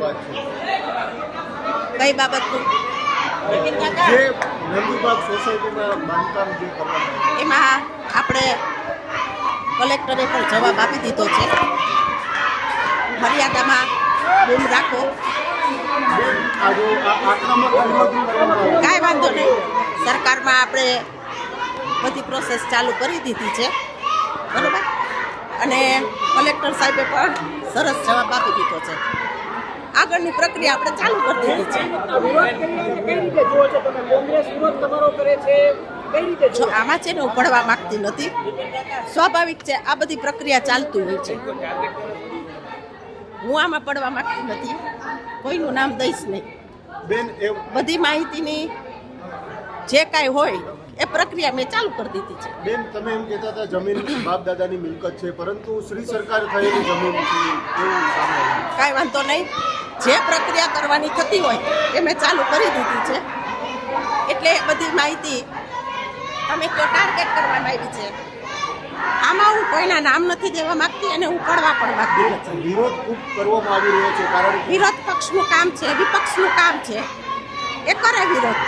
વાત છે? કઈ બાબતનું? જે નંદીબાગ સોસાયટીમાં બાંધકામ જે કરવામાં એમાં આપણે કલેક્ટરે પણ જવાબ આપી દીધો છે. મર્યાદામાં બૂમ રાખો, આક્રમક વિરોધ કરવામાં આવ્યો. કાંઈ વાંધો નહીં. સરકારમાં આપણે બધી પ્રોસેસ ચાલુ કરી દીધી છે, બરાબર. અને કલેક્ટર સાહેબે પણ સરસ જવાબ આપી દીધો છે. આગળની પ્રક્રિયા આપણે ચાલુ કરી દીધી છે. જો આમાં છે ને હું પડવા માંગતી નથી. સ્વાભાવિક છે, આ બધી પ્રક્રિયા ચાલતી હોય છે. હું આમાં પડવા માંગતી નથી. કોઈનું નામ દઈશ નહીં. બેન બધી માહિતીની જે કાંઈ હોય એ પ્રક્રિયા મેં ચાલુ કરી દીધી છે. બેન તમે એમ કહેતા હતા જમીન બાપ દાદાની મિલકત છે, પરંતુ શ્રી સરકાર થયેલી જમીન છે એવું સામે આવ્યું. કાંઈ વાંધો નહીં. જે પ્રક્રિયા કરવાની થતી હોય એ મેં ચાલુ કરી દીધી છે. એટલે એ બધી માહિતી તમે ટાર્ગેટ કરવામાં આવી છે. આમાં હું કોઈના નામ નથી દેવા માંગતી અને હું પડવા પણ માંગતી નથી. વિરોધ ખૂબ કરવામાં આવી રહ્યો છે, કારણ કે વિરોધ પક્ષનું કામ છે, વિપક્ષનું કામ છે. એ કરે વિરોધ.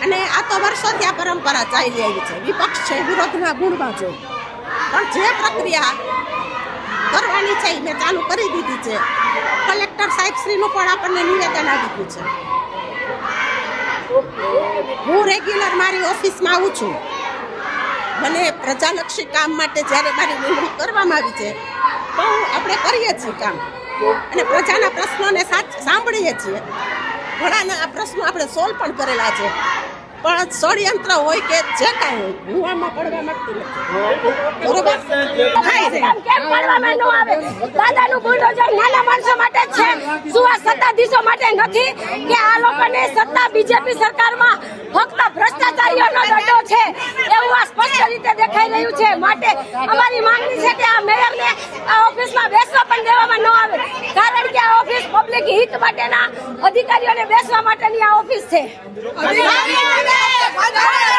અને આ તો વર્ષોથી આ પરંપરા ચાલી આવી છે. વિપક્ષ છે વિરોધના ગુણમાં જો, પણ જે પ્રક્રિયા કરવાની છે એ મેં ચાલુ કરી દીધી છે. કલેક્ટર સાહેબ શ્રીનું પણ આપણને નિવેદન આવી ગયું છે. હું રેગ્યુલર મારી ઓફિસમાં આવું છું. મને પ્રજાલક્ષી કામ માટે જ્યારે મારી નિમણૂક કરવામાં આવી છે તો આપણે કરીએ છીએ કામ અને પ્રજાના પ્રશ્નોને સાંભળીએ છીએ. ઘણાના આ પ્રશ્નો આપણે સોલ્વ પણ કરેલા છે, પણ ષડયંત્ર હોય કે જે કાંઈ હોય હું આમાં પડવા માંગતી નથી. બરોબર? કેમ પડવામાં ન આવે? દાદાનું બુલડોઝર નાના માણસો માટે જ છે, શું આ સત્તાધીશો માટે નથી? કે આ લોકોને સત્તા બીજેપી સરકારમાં ફક્ત ભ્રષ્ટાચારીઓનો દડો છે એવું આ સ્પષ્ટ રીતે દેખાઈ રહ્યું છે. માટે અમારી માંગણી છે કે આ મેયરને આ ઓફિસમાં બેસવા પણ દેવામાં ન આવે, કારણ કે આ ઓફિસ પબ્લિક હિત માટેના અધિકારીઓને બેસવા માટેની આ ઓફિસ છે.